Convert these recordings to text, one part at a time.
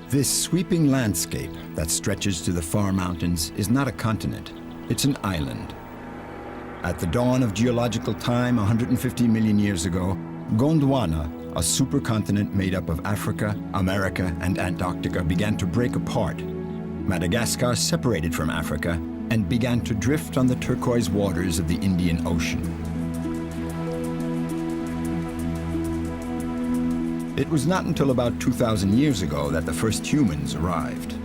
This sweeping landscape that stretches to the far mountains is not a continent, it's an island. At the dawn of geological time 150 million years ago, Gondwana, a supercontinent made up of Africa, America, and Antarctica, began to break apart. Madagascar separated from Africa and began to drift on the turquoise waters of the Indian Ocean. It was not until about 2,000 years ago that the first humans arrived.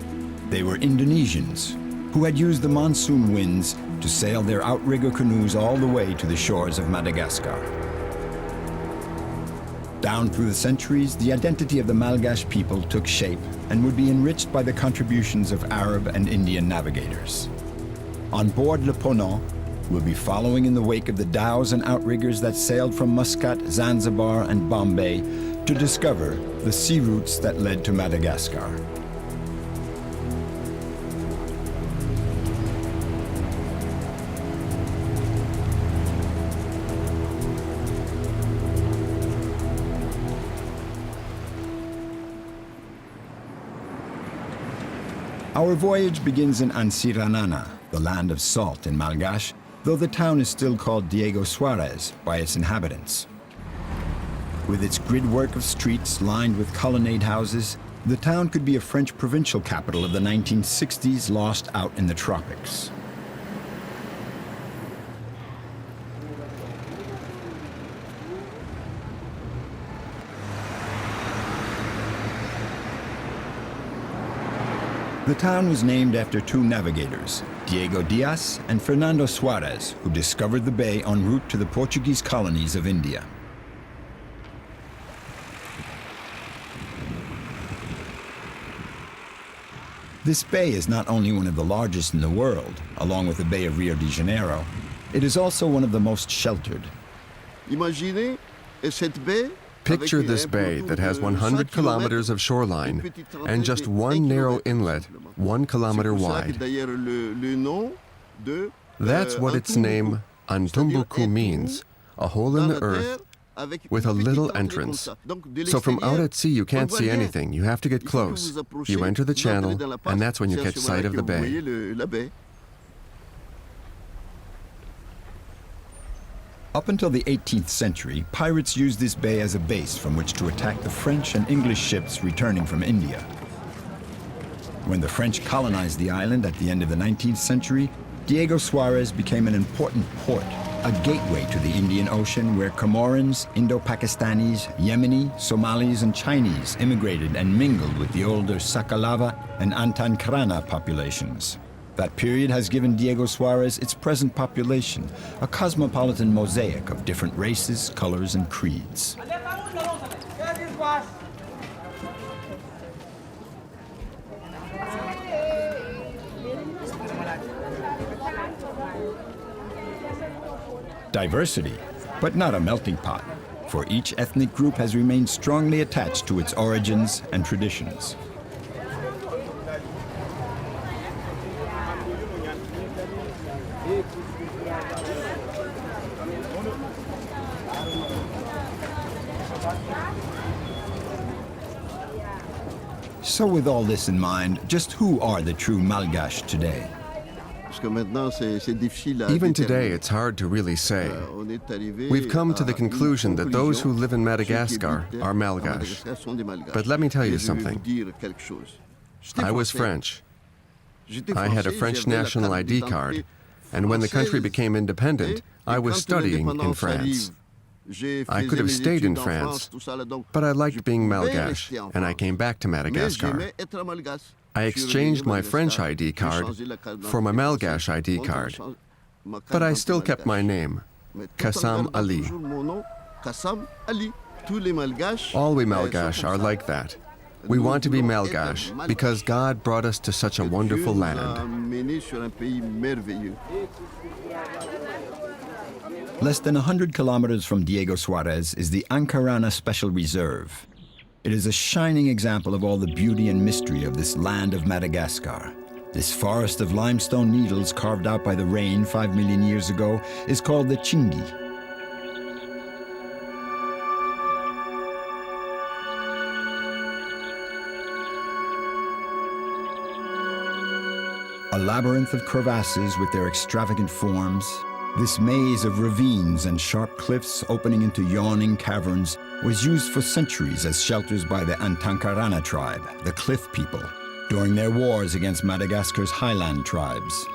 They were Indonesians who had used the monsoon winds to sail their outrigger canoes all the way to the shores of Madagascar. Down through the centuries, the identity of the Malgache people took shape and would be enriched by the contributions of Arab and Indian navigators. On board Le Ponant, we'll be following in the wake of the dhows and outriggers that sailed from Muscat, Zanzibar, and Bombay to discover the sea routes that led to Madagascar. Our voyage begins in Antsiranana, the land of salt in Malgache, though the town is still called Diego Suarez by its inhabitants. With its gridwork of streets lined with colonnade houses, the town could be a French provincial capital of the 1960s lost out in the tropics. The town was named after two navigators, Diego Diaz and Fernando Suarez, who discovered the bay en route to the Portuguese colonies of India. This bay is not only one of the largest in the world, along with the Bay of Rio de Janeiro, it is also one of the most sheltered. Picture this bay that has 100 kilometers of shoreline and just one narrow inlet, 1 kilometer wide. That's what its name, Antumbuku, means, a hole in the earth with a little entrance. So from out at sea you can't see anything, you have to get close. You enter the channel, and that's when you catch sight of the bay. Up until the 18th century, pirates used this bay as a base from which to attack the French and English ships returning from India. When the French colonized the island at the end of the 19th century, Diego Suarez became an important port, a gateway to the Indian Ocean where Comorans, Indo-Pakistanis, Yemeni, Somalis, and Chinese immigrated and mingled with the older Sakalava and Antankrana populations. That period has given Diego Suarez its present population, a cosmopolitan mosaic of different races, colors, and creeds. Diversity, but not a melting pot, for each ethnic group has remained strongly attached to its origins and traditions. So with all this in mind, just who are the true Malgache today? Even today, it's hard to really say. We've come to the conclusion that those who live in Madagascar are Malgache. But let me tell you something. I was French. I had a French national ID card, and when the country became independent, I was studying in France. I could have stayed in France, but I liked being Malgache, and I came back to Madagascar. I exchanged my French ID card for my Malgache ID card, but I still kept my name, Kassam Ali. All we Malgache are like that. We want to be Malgache because God brought us to such a wonderful land. Less than 100 kilometers from Diego Suarez is the Ankarana Special Reserve. It is a shining example of all the beauty and mystery of this land of Madagascar. This forest of limestone needles carved out by the rain 5 million years ago is called the Chingi. A labyrinth of crevasses with their extravagant forms, this maze of ravines and sharp cliffs opening into yawning caverns was used for centuries as shelters by the Antankarana tribe, the Cliff People, during their wars against Madagascar's highland tribes.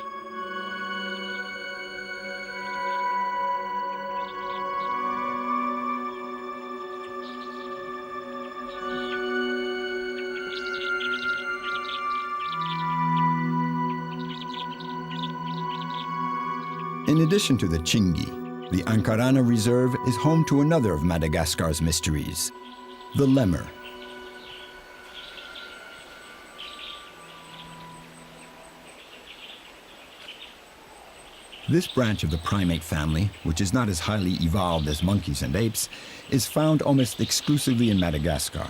In addition to the Chingi, the Ankarana Reserve is home to another of Madagascar's mysteries, the lemur. This branch of the primate family, which is not as highly evolved as monkeys and apes, is found almost exclusively in Madagascar.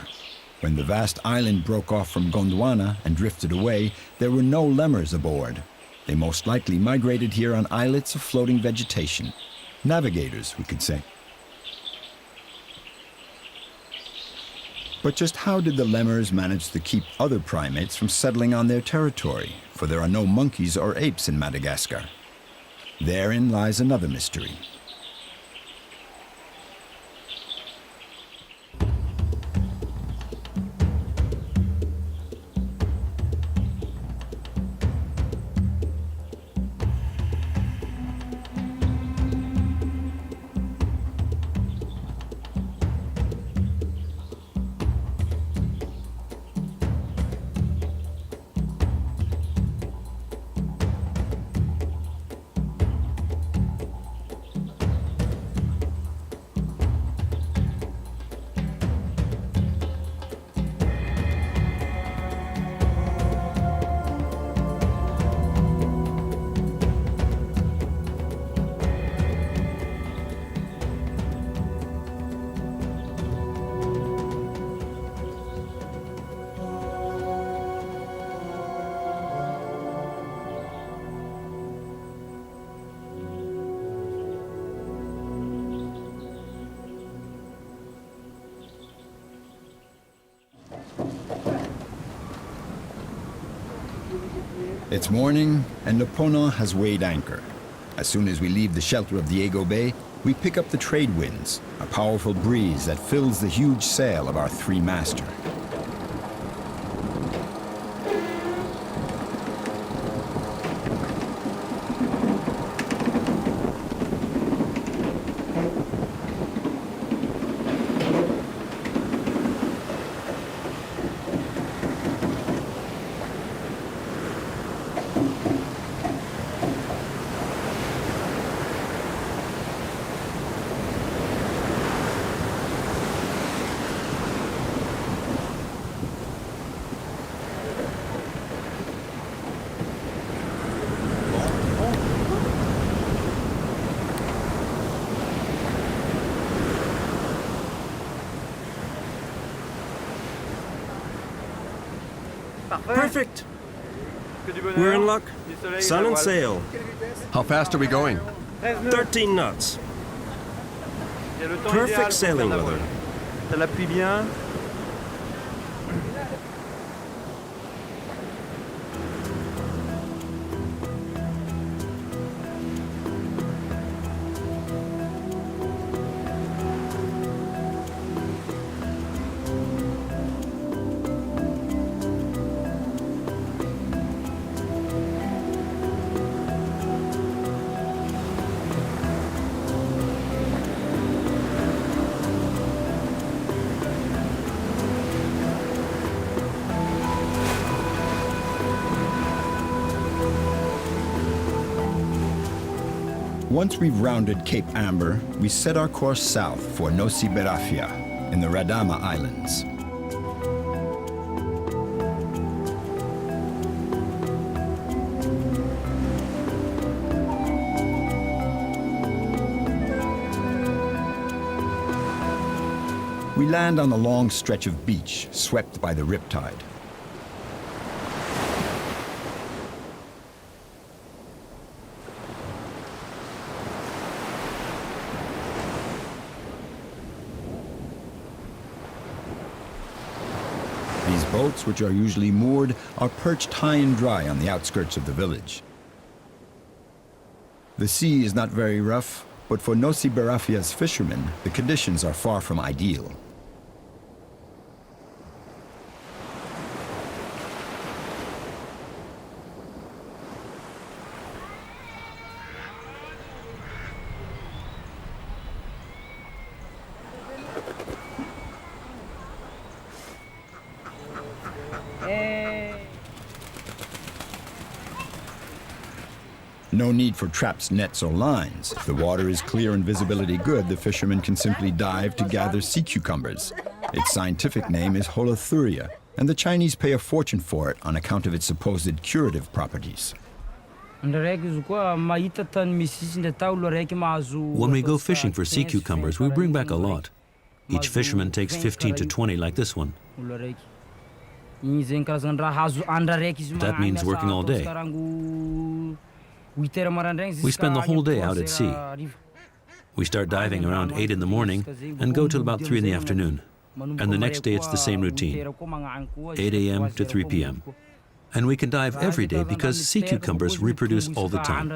When the vast island broke off from Gondwana and drifted away, there were no lemurs aboard. They most likely migrated here on islets of floating vegetation. Navigators, we could say. But just how did the lemurs manage to keep other primates from settling on their territory? For there are no monkeys or apes in Madagascar. Therein lies another mystery. It's morning, and the Ponant has weighed anchor. As soon as we leave the shelter of Diego Bay, we pick up the trade winds, a powerful breeze that fills the huge sail of our three-master. Perfect. We're in luck. Sun and sail. How fast are we going? 13 knots. Perfect sailing weather. Ça l'appuie bien. Once we've rounded Cape Amber, we set our course south for Nosy Berafia in the Radama Islands. We land on a long stretch of beach swept by the riptide. These boats, which are usually moored, are perched high and dry on the outskirts of the village. The sea is not very rough, but for Nosy Barafia's fishermen, the conditions are far from ideal. No need for traps, nets, or lines. If the water is clear and visibility good, the fishermen can simply dive to gather sea cucumbers. Its scientific name is Holothuria, and the Chinese pay a fortune for it on account of its supposed curative properties. When we go fishing for sea cucumbers, we bring back a lot. Each fisherman takes 15 to 20 like this one. That means working all day. We spend the whole day out at sea. We start diving around 8 in the morning and go till about 3 in the afternoon. And the next day it's the same routine, 8 a.m. to 3 p.m. And we can dive every day because sea cucumbers reproduce all the time.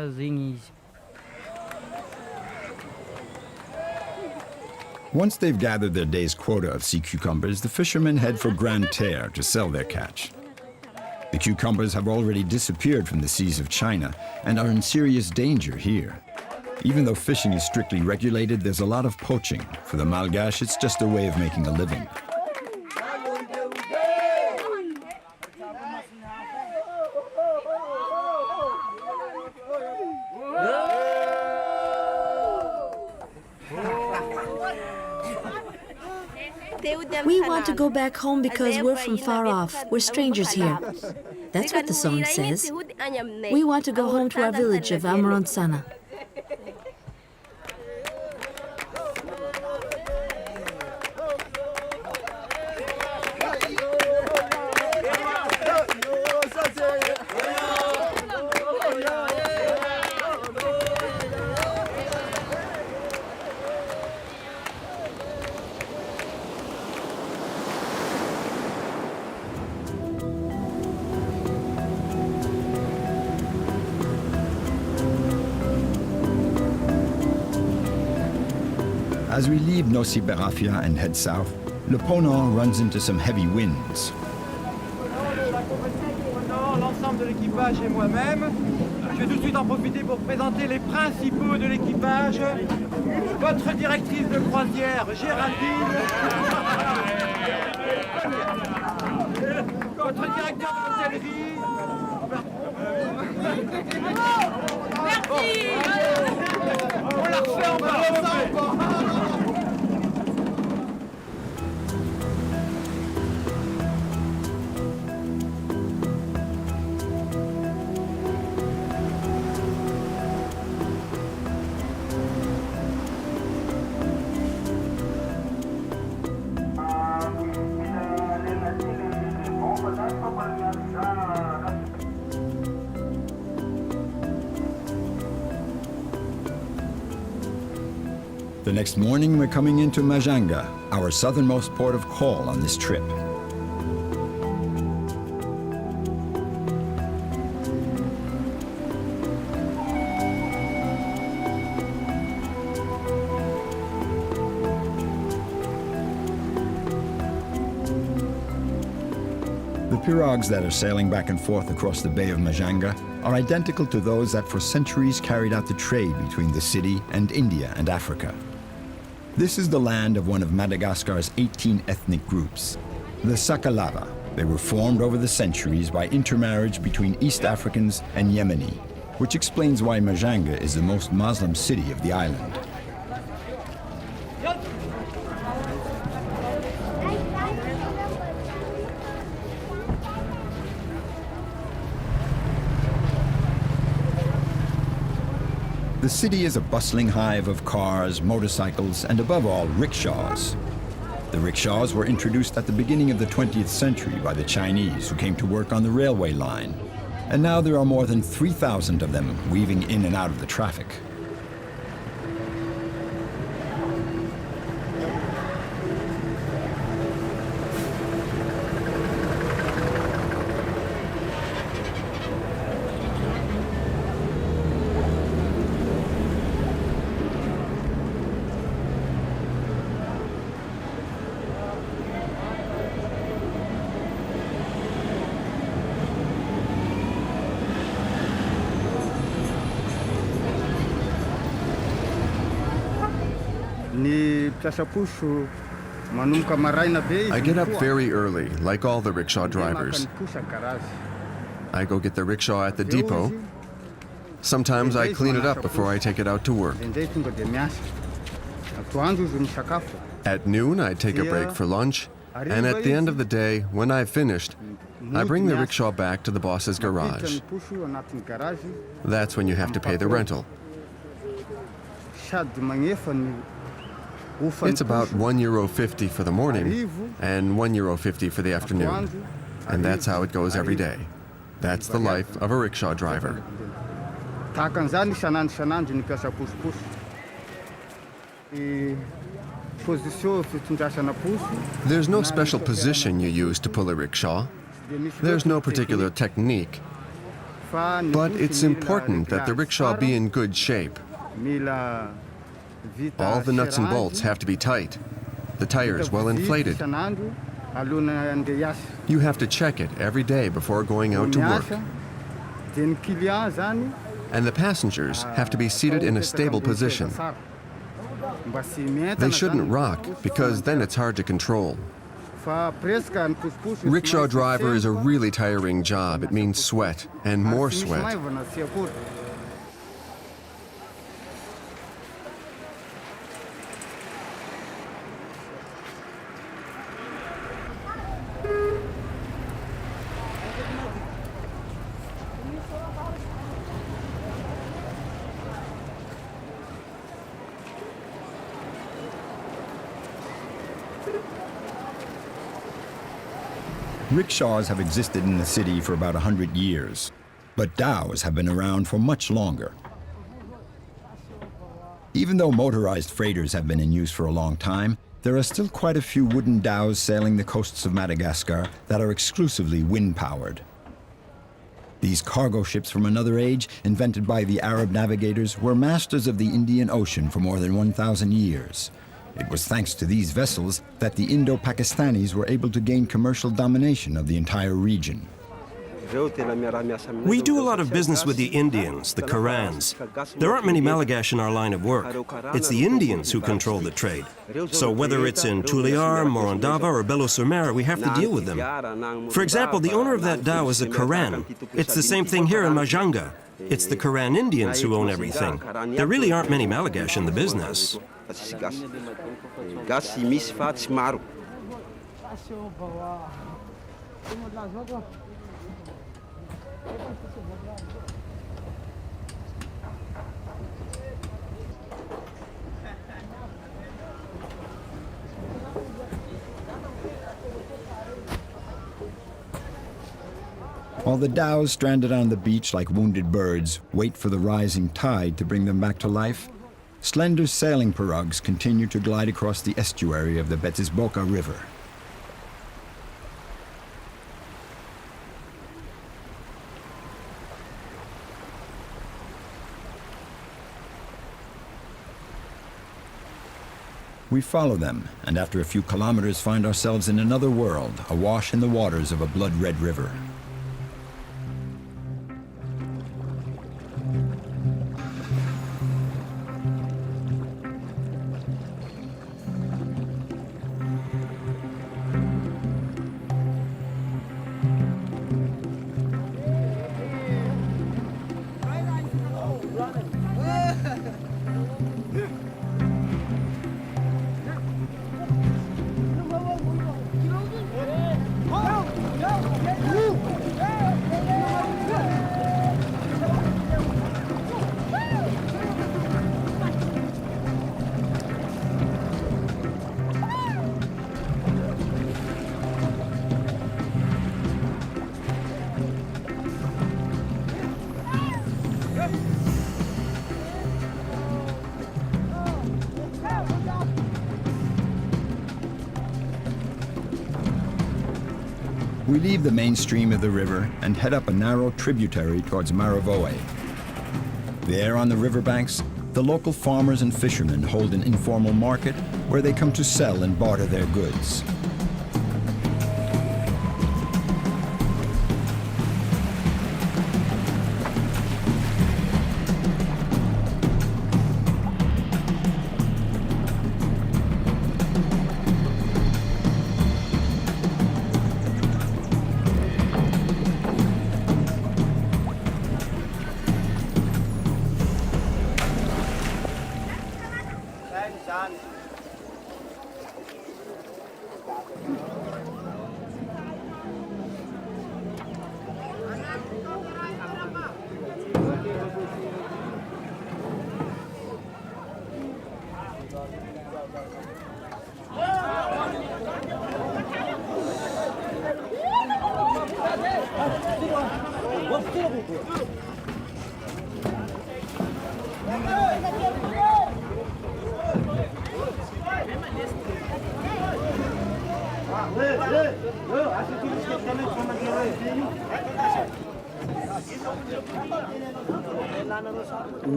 Once they've gathered their day's quota of sea cucumbers, the fishermen head for Grande Terre to sell their catch. The cucumbers have already disappeared from the seas of China and are in serious danger here. Even though fishing is strictly regulated, there's a lot of poaching. For the Malgache, it's just a way of making a living. We want to go back home because we're from far off. We're strangers here. That's what the song says. We want to go home to our village of Amarontsana. As we leave Nosy Barafia and head south, Le Ponant runs into some heavy winds. L'ensemble de l'équipage et moi-même, je vais tout de suite en profiter pour présenter les principaux de l'équipage. Votre directrice de croisière, Géraldine. Votre directeur de l'hôtellerie. Merci. On la refait encore. The next morning, we're coming into Majanga, our southernmost port of call on this trip. The pirogues that are sailing back and forth across the Bay of Majanga are identical to those that for centuries carried out the trade between the city and India and Africa. This is the land of one of Madagascar's 18 ethnic groups, the Sakalava. They were formed over the centuries by intermarriage between East Africans and Yemeni, which explains why Majanga is the most Muslim city of the island. The city is a bustling hive of cars, motorcycles, and above all, rickshaws. The rickshaws were introduced at the beginning of the 20th century by the Chinese who came to work on the railway line. And now there are more than 3,000 of them weaving in and out of the traffic. I get up very early, like all the rickshaw drivers. I go get the rickshaw at the depot. Sometimes I clean it up before I take it out to work. At noon, I take a break for lunch, and at the end of the day, when I've finished, I bring the rickshaw back to the boss's garage. That's when you have to pay the rental. It's about €1.50 for the morning and €1.50 for the afternoon. And that's how it goes every day. That's the life of a rickshaw driver. There's no special position you use to pull a rickshaw. There's no particular technique. But it's important that the rickshaw be in good shape. All the nuts and bolts have to be tight. The tires well inflated. You have to check it every day before going out to work. And the passengers have to be seated in a stable position. They shouldn't rock, because then it's hard to control. Rickshaw driver is a really tiring job. It means sweat, and more sweat. Rickshaws have existed in the city for about 100 years, but dhows have been around for much longer. Even though motorized freighters have been in use for a long time, there are still quite a few wooden dhows sailing the coasts of Madagascar that are exclusively wind-powered. These cargo ships from another age, invented by the Arab navigators, were masters of the Indian Ocean for more than 1,000 years. It was thanks to these vessels that the Indo-Pakistanis were able to gain commercial domination of the entire region. We do a lot of business with the Indians, the Karans. There aren't many Malgache in our line of work. It's the Indians who control the trade. So whether it's in Tuliar, Morondava, or Belo-sur-Mer, we have to deal with them. For example, the owner of that dhow is a Karan. It's the same thing here in Majanga. It's the Karan Indians who own everything. There really aren't many Malgache in the business. While the dhows stranded on the beach like wounded birds wait for the rising tide to bring them back to life, slender sailing pirogues continue to glide across the estuary of the Betisboka River. We follow them, and after a few kilometers find ourselves in another world, awash in the waters of a blood-red river. We leave the main stream of the river and head up a narrow tributary towards Maravoe. There on the riverbanks, the local farmers and fishermen hold an informal market where they come to sell and barter their goods.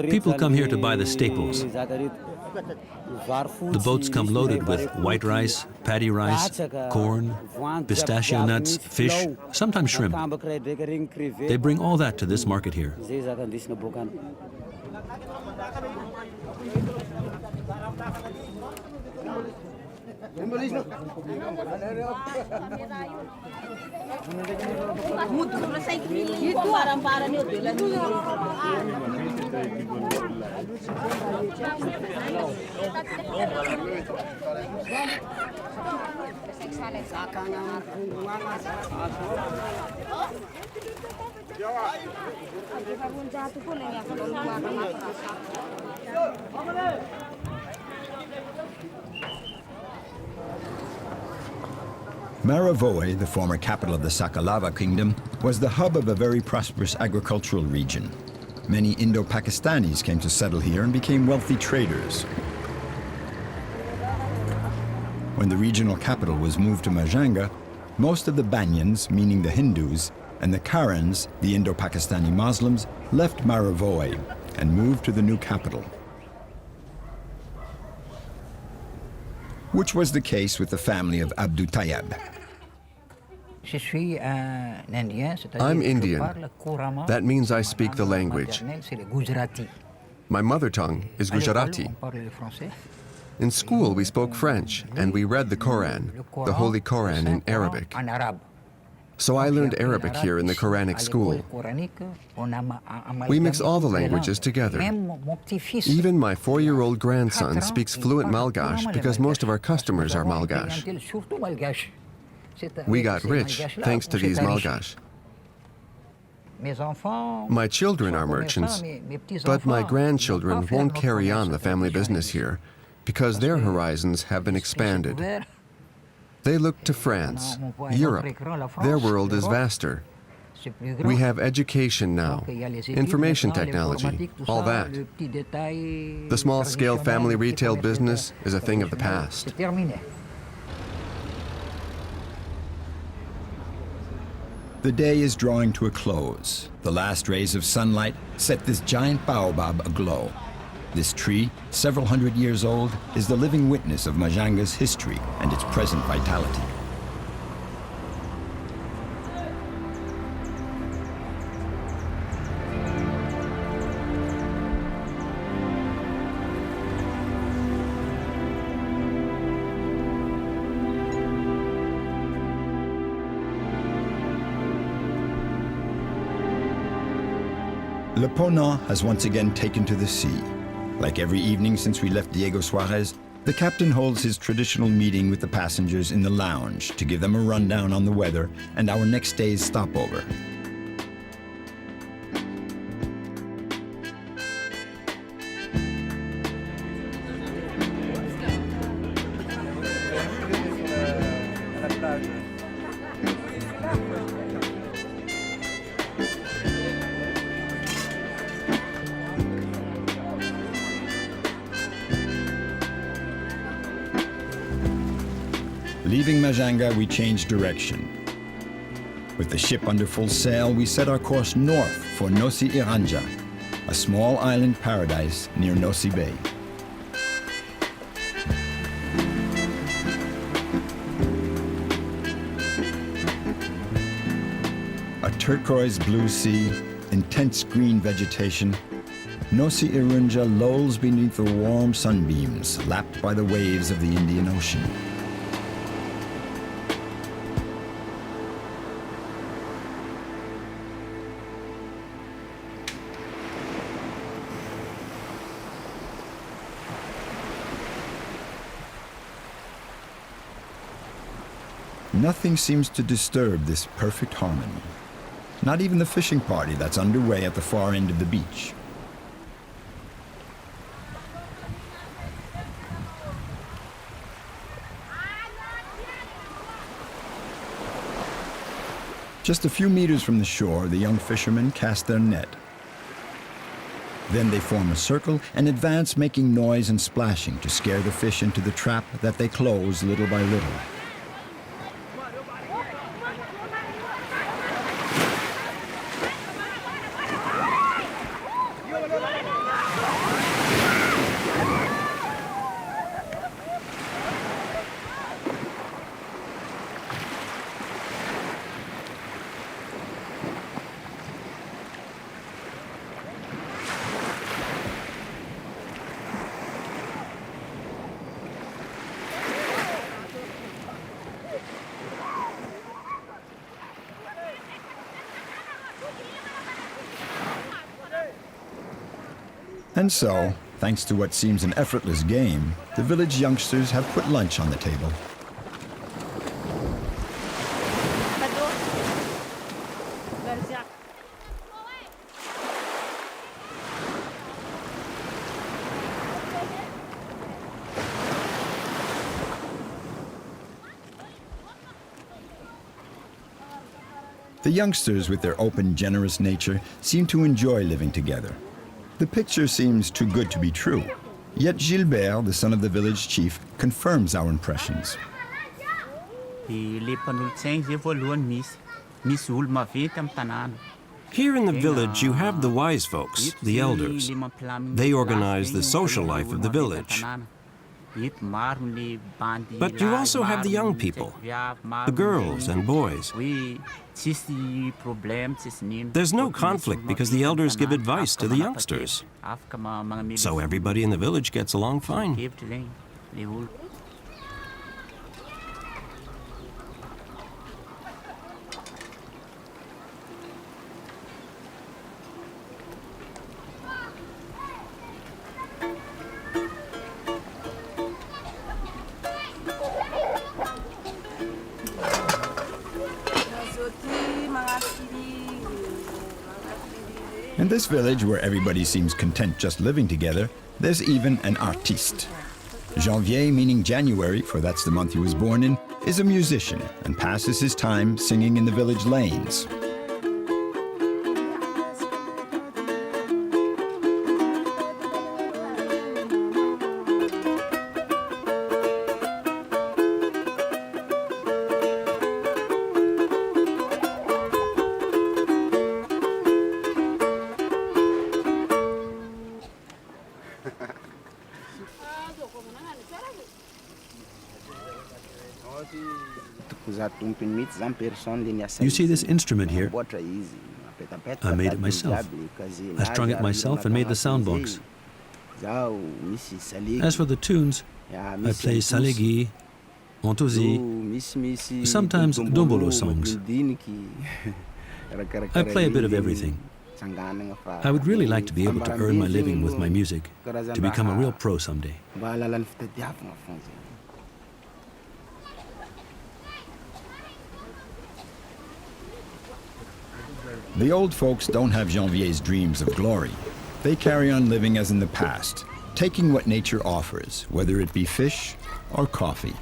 People come here to buy the staples. The boats come loaded with white rice, paddy rice, corn, pistachio nuts, fish, sometimes shrimp. They bring all that to this market here. Maravoe, the former capital of the Sakalava Kingdom, was the hub of a very prosperous agricultural region. Many Indo-Pakistanis came to settle here and became wealthy traders. When the regional capital was moved to Majanga, most of the Banyans, meaning the Hindus, and the Karens, the Indo-Pakistani Muslims, left Maravoe and moved to the new capital. Which was the case with the family of Abdou Tayyab. I'm Indian. That means I speak the language. My mother tongue is Gujarati. In school, we spoke French, and we read the Koran, the Holy Koran, in Arabic. So I learned Arabic here in the Quranic school. We mix all the languages together. Even my 4-year-old grandson speaks fluent Malgache because most of our customers are Malgache. We got rich thanks to these Malgache. My children are merchants, but my grandchildren won't carry on the family business here because their horizons have been expanded. They look to France, Europe. Their world is vaster. We have education now, information technology, all that. The small-scale family retail business is a thing of the past. The day is drawing to a close. The last rays of sunlight set this giant baobab aglow. This tree, several hundred years old, is the living witness of Majanga's history and its present vitality. Le Ponant has once again taken to the sea. Like every evening since we left Diego Suarez, the captain holds his traditional meeting with the passengers in the lounge to give them a rundown on the weather and our next day's stopover. Leaving Majanga, we changed direction. With the ship under full sail, we set our course north for Nossi Iranja, a small island paradise near Nossi Bay. A turquoise blue sea, intense green vegetation, Nossi Iranja lolls beneath the warm sunbeams lapped by the waves of the Indian Ocean. Nothing seems to disturb this perfect harmony. Not even the fishing party that's underway at the far end of the beach. Just a few meters from the shore, the young fishermen cast their net. Then they form a circle and advance, making noise and splashing to scare the fish into the trap that they close little by little. And so, thanks to what seems an effortless game, the village youngsters have put lunch on the table. The youngsters, with their open, generous nature, seem to enjoy living together. The picture seems too good to be true. Yet Gilbert, the son of the village chief, confirms our impressions. Here in the village, you have the wise folks, the elders. They organize the social life of the village. But you also have the young people, the girls and boys. There's no conflict because the elders give advice to the youngsters. So everybody in the village gets along fine. In this village, where everybody seems content just living together, there's even an artiste. Janvier, meaning January, for that's the month he was born in, is a musician and passes his time singing in the village lanes. You see this instrument here? I made it myself. I strung it myself and made the sound box. As for the tunes, I play Salegi, Ontosi, sometimes Dombolo songs. I play a bit of everything. I would really like to be able to earn my living with my music, to become a real pro someday. The old folks don't have Janvier's dreams of glory. They carry on living as in the past, taking what nature offers, whether it be fish or coffee.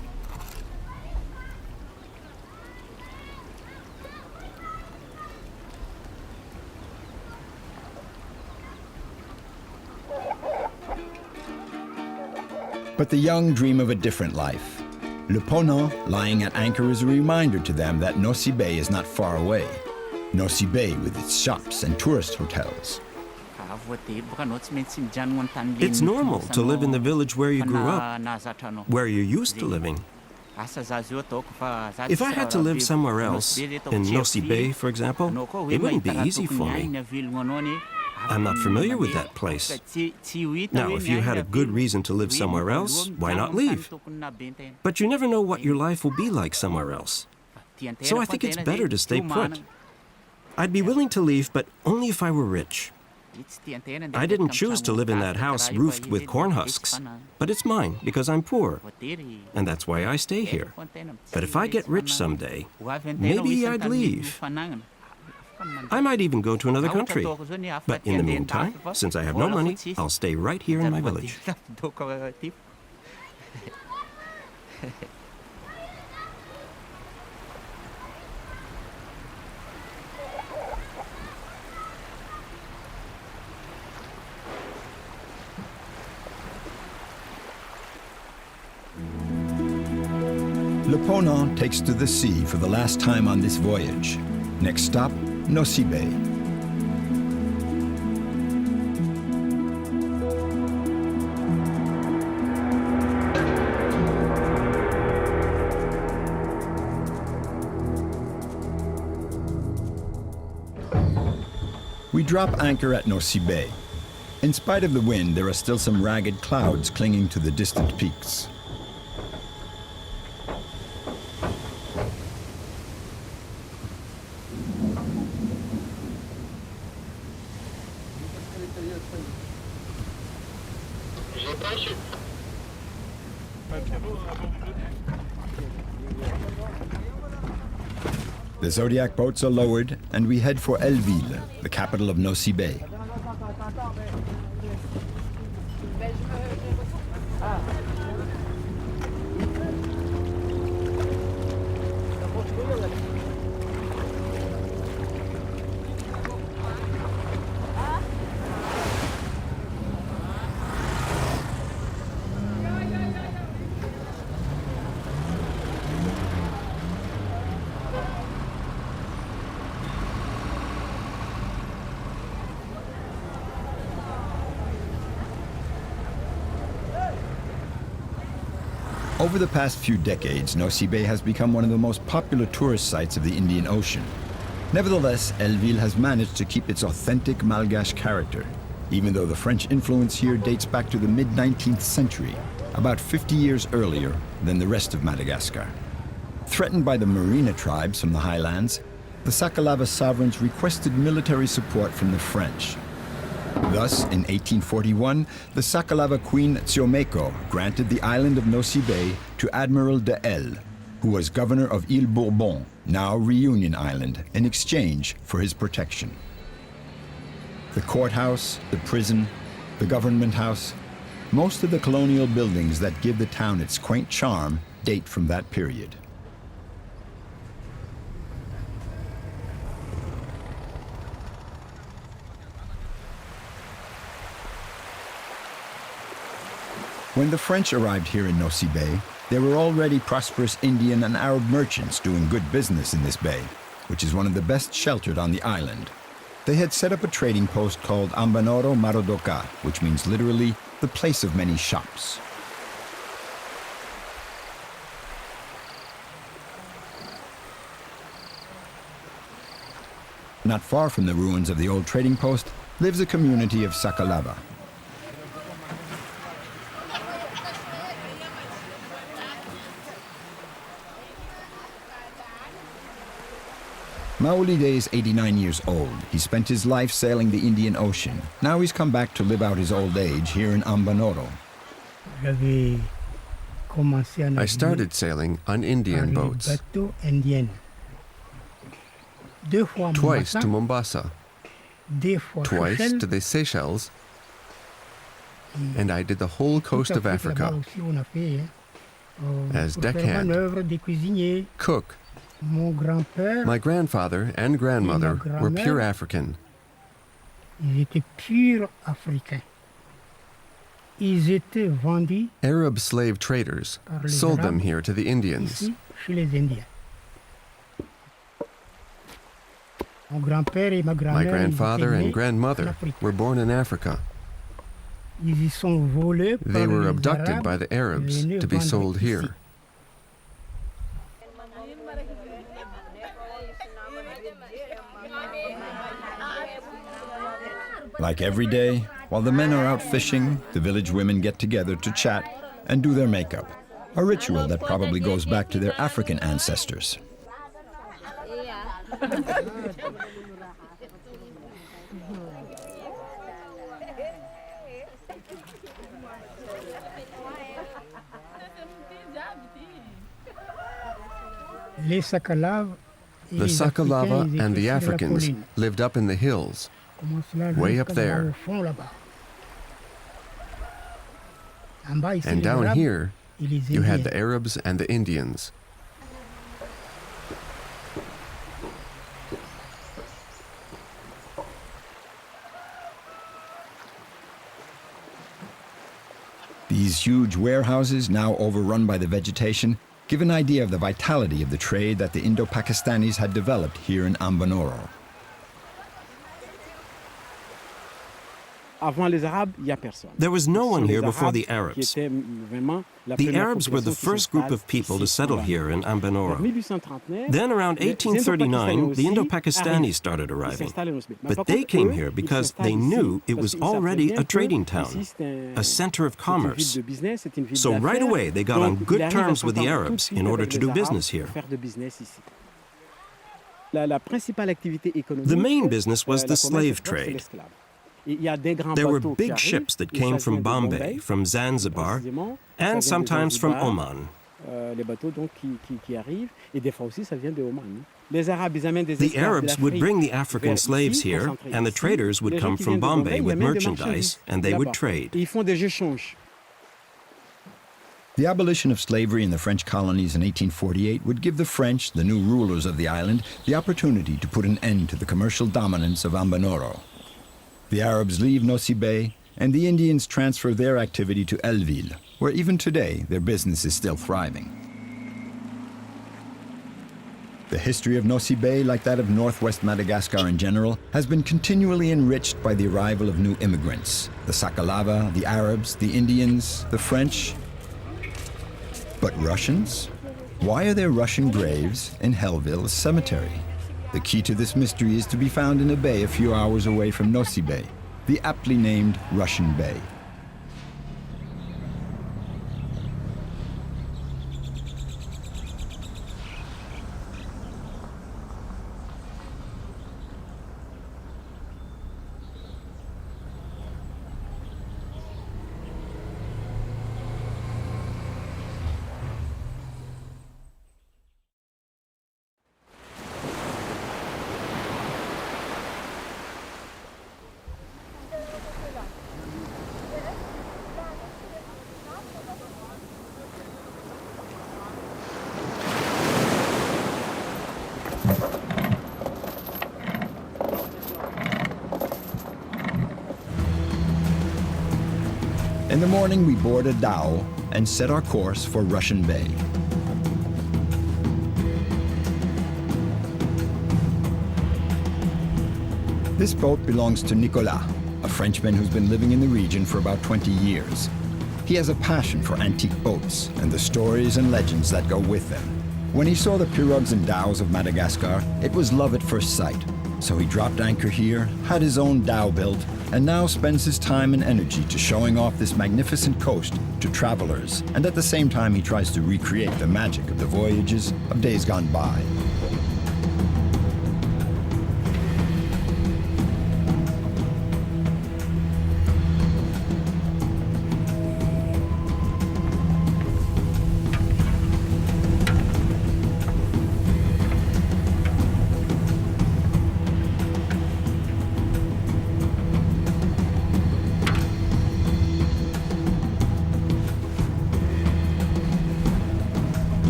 But the young dream of a different life. Le Ponant, lying at anchor, is a reminder to them that Nosy Be is not far away. Nosy Be with its shops and tourist hotels. It's normal to live in the village where you grew up, where you're used to living. If I had to live somewhere else, in Nosy Be, for example, it wouldn't be easy for me. I'm not familiar with that place. Now, if you had a good reason to live somewhere else, why not leave? But you never know what your life will be like somewhere else. So I think it's better to stay put. I'd be willing to leave, but only if I were rich. I didn't choose to live in that house roofed with corn husks, but it's mine because I'm poor, and that's why I stay here. But if I get rich someday, maybe I'd leave. I might even go to another country. But in the meantime, since I have no money, I'll stay right here in my village. Le Ponant takes to the sea for the last time on this voyage. Next stop, Nosy Be. We drop anchor at Nosy Be. In spite of the wind, there are still some ragged clouds clinging to the distant peaks. The Zodiac boats are lowered, and we head for Elleville, the capital of Nosy Be. Over the past few decades, Nosy Be has become one of the most popular tourist sites of the Indian Ocean. Nevertheless, Elleville has managed to keep its authentic Malgache character, even though the French influence here dates back to the mid-19th century, about 50 years earlier than the rest of Madagascar. Threatened by the Merina tribes from the highlands, the Sakalava sovereigns requested military support from the French. Thus, in 1841, the Sakalava queen Tsiomeko granted the island of Nosy Be to Admiral de L, who was governor of Ile Bourbon, now Reunion Island, in exchange for his protection. The courthouse, the prison, the government house, most of the colonial buildings that give the town its quaint charm date from that period. When the French arrived here in Nosy Be, there were already prosperous Indian and Arab merchants doing good business in this bay, which is one of the best sheltered on the island. They had set up a trading post called Ambanoro Marodoka, which means literally the place of many shops. Not far from the ruins of the old trading post lives a community of Sakalava. Maolide is 89 years old. He spent his life sailing the Indian Ocean. Now he's come back to live out his old age here in Ambanoro. I started sailing on Indian boats. Twice to Mombasa, twice to the Seychelles, and I did the whole coast of Africa as deckhand, cook. My grandfather and grandmother were pure African. Arab slave traders sold them here to the Indians. My grandfather and grandmother were born in Africa. They were abducted by the Arabs to be sold here. Like every day, while the men are out fishing, the village women get together to chat and do their makeup, a ritual that probably goes back to their African ancestors. The Sakalava and the Africans lived up in the hills, way up there. And down here, you had the Arabs and the Indians. These huge warehouses, now overrun by the vegetation, give an idea of the vitality of the trade that the Indo-Pakistanis had developed here in Ambanoro. There was no one here before the Arabs. The Arabs were the first group of people to settle here in Ambanoro. Then around 1839, the Indo-Pakistanis started arriving. But they came here because they knew it was already a trading town, a center of commerce. So right away they got on good terms with the Arabs in order to do business here. The main business was the slave trade. There were big ships that came from Bombay, from Zanzibar, and sometimes from Oman. The Arabs would bring the African slaves here, and the traders would come from Bombay with merchandise, and they would trade. The abolition of slavery in the French colonies in 1848 would give the French, the new rulers of the island, the opportunity to put an end to the commercial dominance of Ambanoro. The Arabs leave Nosy Be, and the Indians transfer their activity to Elville, where even today their business is still thriving. The history of Nosy Be, like that of northwest Madagascar in general, has been continually enriched by the arrival of new immigrants, the Sakalava, the Arabs, the Indians, the French. But Russians? Why are there Russian graves in Hellville Cemetery? The key to this mystery is to be found in a bay a few hours away from Nosy Be, the aptly named Russian Bay. In the morning, we board a dhow and set our course for Russian Bay. This boat belongs to Nicolas, a Frenchman who's been living in the region for about 20 years. He has a passion for antique boats and the stories and legends that go with them. When he saw the pirogues and dhows of Madagascar, it was love at first sight. So he dropped anchor here, had his own dhow built, and now spends his time and energy to showing off this magnificent coast to travelers, and at the same time he tries to recreate the magic of the voyages of days gone by.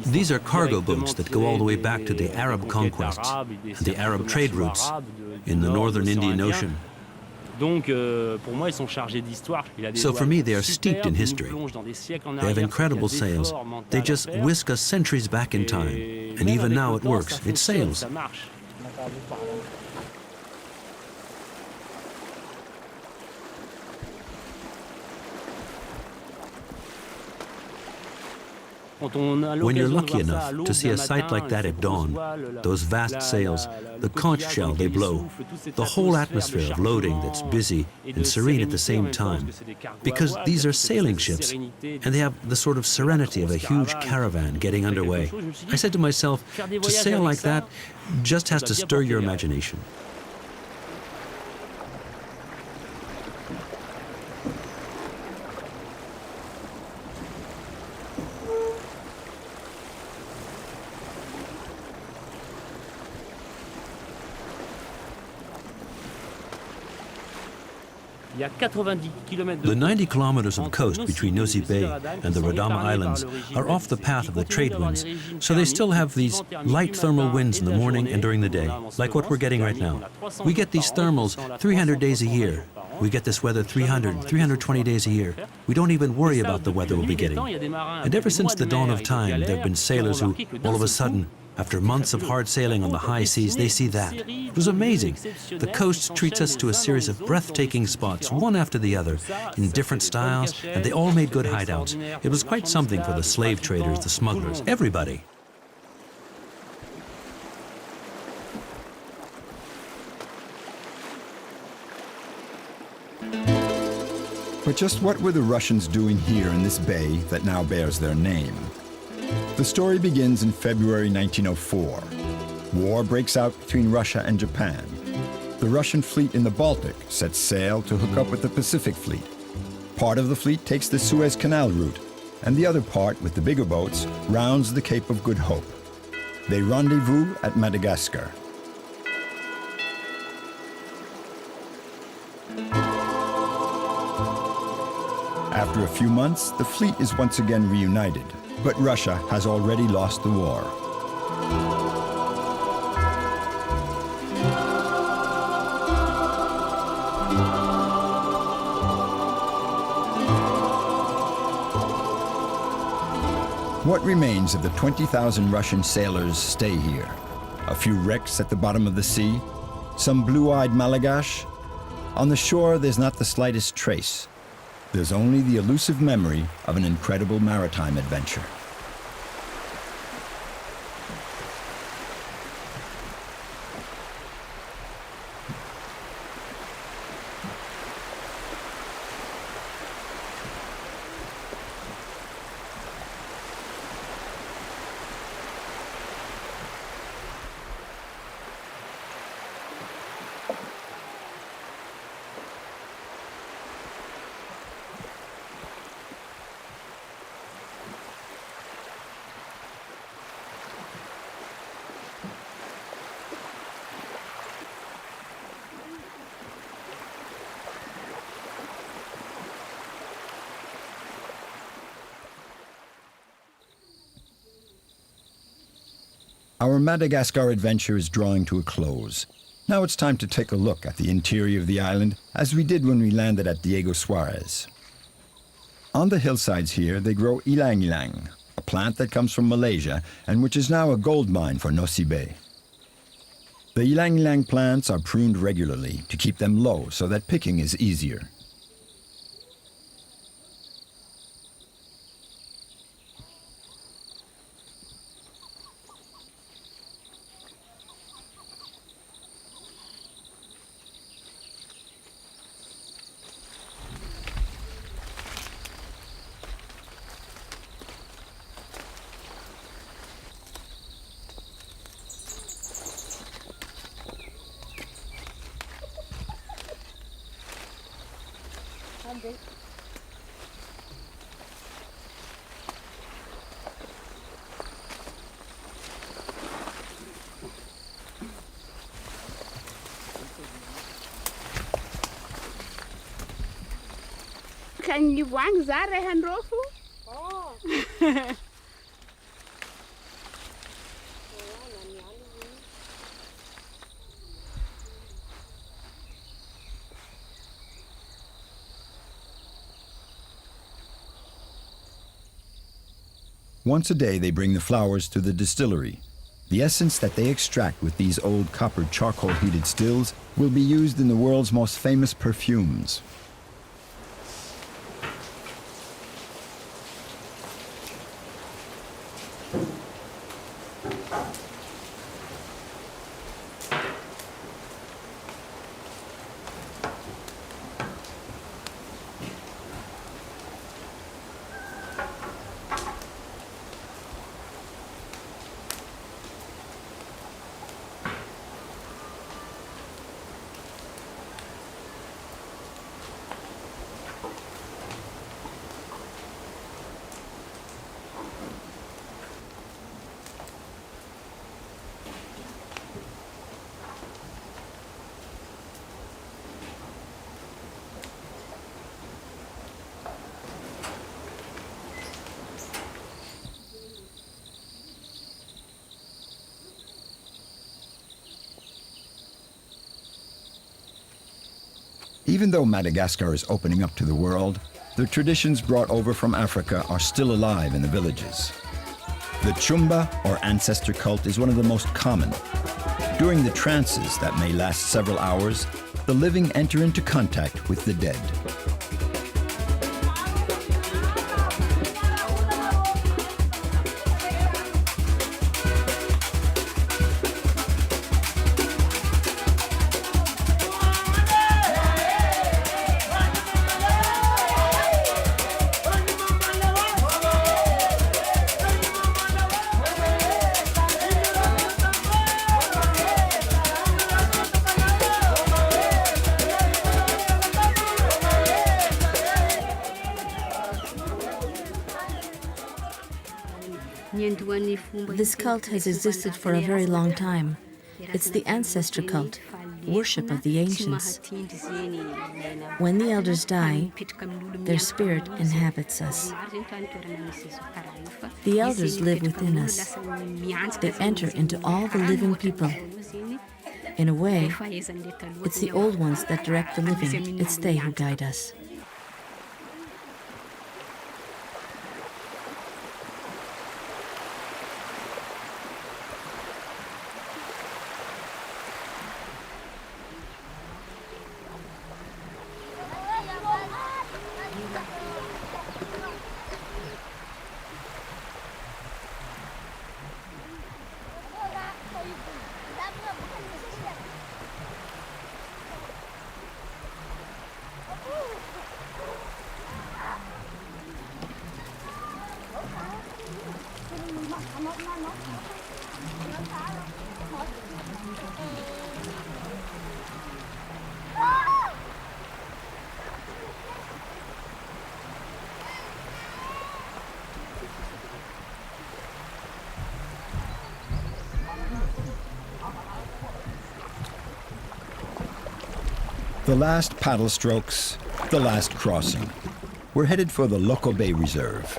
These are cargo boats that go all the way back to the Arab conquests and the Arab trade routes in the northern Indian Ocean. So for me, they are steeped in history. They have incredible sails. They just whisk us centuries back in time. And even now it works. It sails. When you're lucky enough to see a sight like that at dawn, those vast sails, the conch shell they blow, the whole atmosphere of loading that's busy and serene at the same time, because these are sailing ships and they have the sort of serenity of a huge caravan getting underway. I said to myself, to sail like that just has to stir your imagination. The 90 kilometers of coast between Nosy Be and the Radama Islands are off the path of the trade winds, so they still have these light thermal winds in the morning and during the day, like what we're getting right now. We get these thermals 300 days a year. We get this weather 320 days a year. We don't even worry about the weather we'll be getting. And ever since the dawn of time, there have been sailors who, all of a sudden, after months of hard sailing on the high seas, they see that. It was amazing. The coast treats us to a series of breathtaking spots, one after the other, in different styles, and they all made good hideouts. It was quite something for the slave traders, the smugglers, everybody. But just what were the Russians doing here in this bay that now bears their name? The story begins in February 1904. War breaks out between Russia and Japan. The Russian fleet in the Baltic sets sail to hook up with the Pacific Fleet. Part of the fleet takes the Suez Canal route, and the other part, with the bigger boats, rounds the Cape of Good Hope. They rendezvous at Madagascar. After a few months, the fleet is once again reunited, but Russia has already lost the war. What remains of the 20,000 Russian sailors stay here? A few wrecks at the bottom of the sea? Some blue-eyed Malgache? On the shore, there's not the slightest trace. There's only the elusive memory of an incredible maritime adventure. Our Madagascar adventure is drawing to a close. Now it's time to take a look at the interior of the island, as we did when we landed at Diego Suarez. On the hillsides here, they grow ylang-ylang, a plant that comes from Malaysia and which is now a gold mine for Nosy Be. The ylang-ylang plants are pruned regularly to keep them low so that picking is easier. Kan je wang zare handrofu? Oh. Once a day, they bring the flowers to the distillery. The essence that they extract with these old copper charcoal-heated stills will be used in the world's most famous perfumes. Even though Madagascar is opening up to the world, the traditions brought over from Africa are still alive in the villages. The Chumba, or ancestor cult, is one of the most common. During the trances that may last several hours, the living enter into contact with the dead. This cult has existed for a very long time. It's the ancestor cult, worship of the ancients. When the elders die, their spirit inhabits us. The elders live within us. They enter into all the living people. In a way, it's the old ones that direct the living. It's they who guide us. The last paddle strokes, the last crossing. We're headed for the Loko Bay Reserve.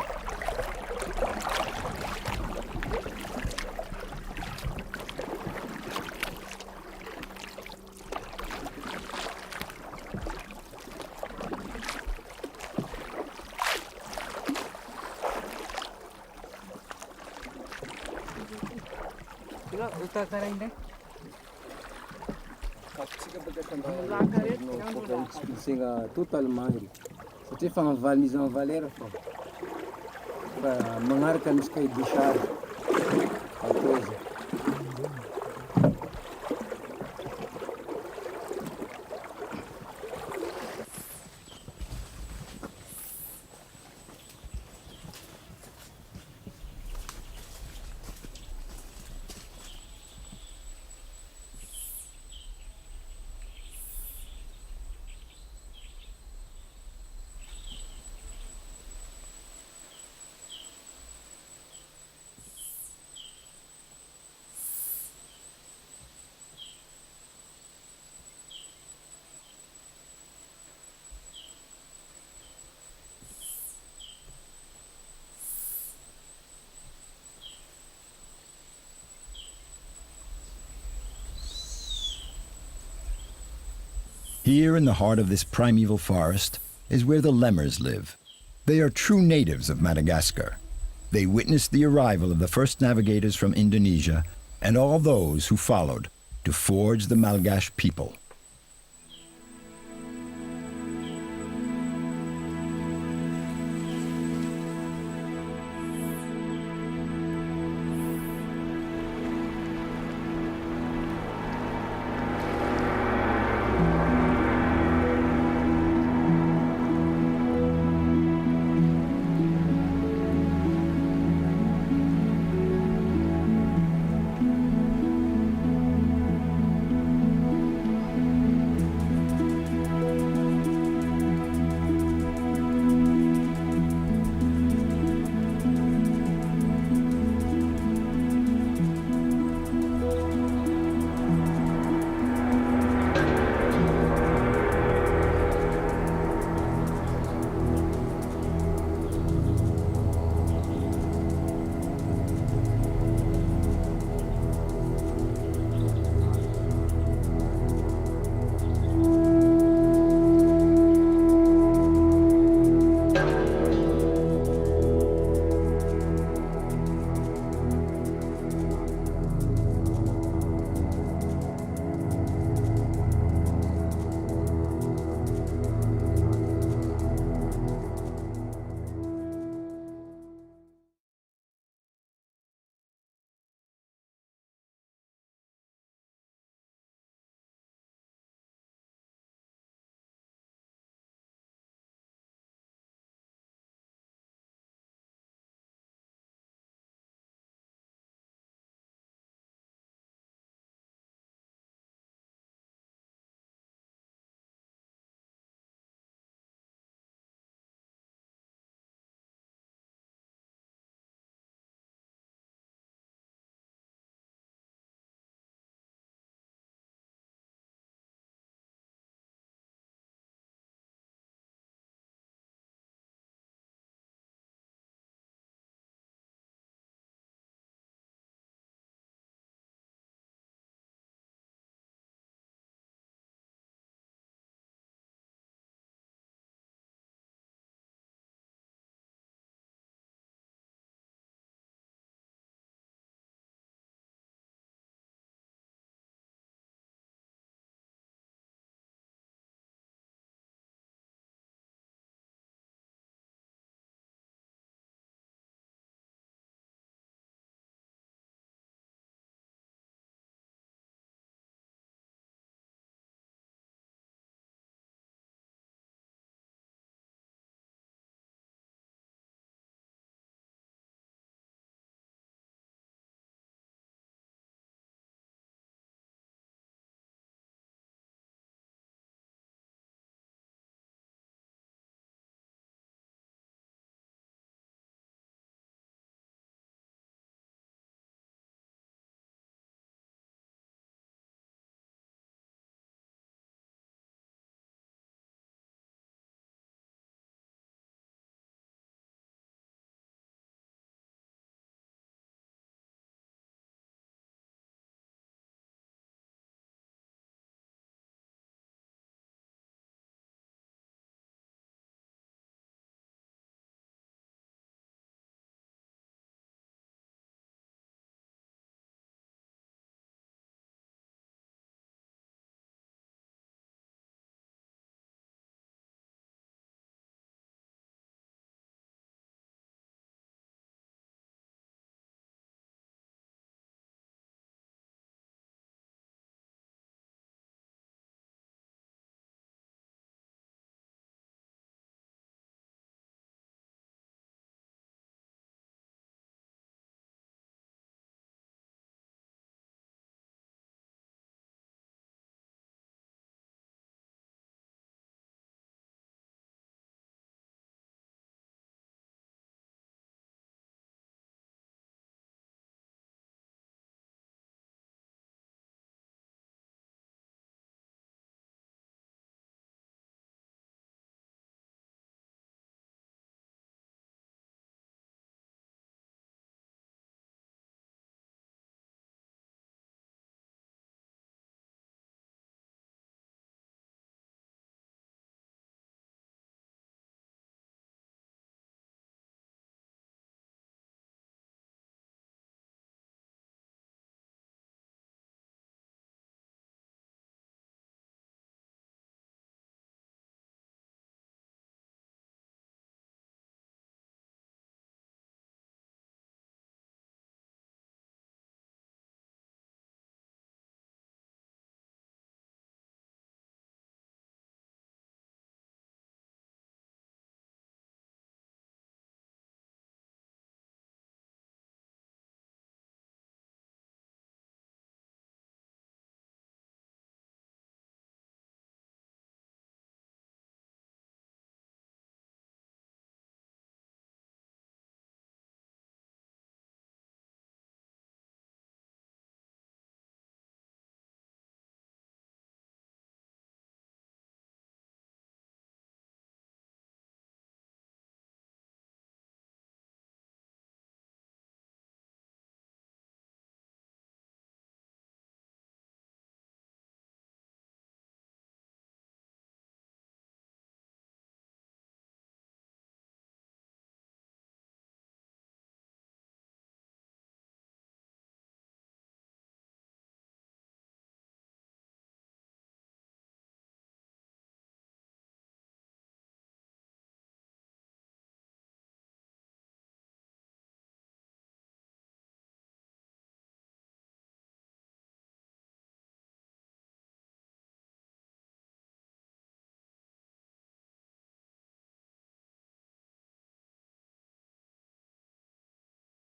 Satria fagnavaly izy amin'ny valera fa magnaraka misy cahier de charge atao izy. Here in the heart of this primeval forest is where the lemurs live. They are true natives of Madagascar. They witnessed the arrival of the first navigators from Indonesia and all those who followed to forge the Malgache people.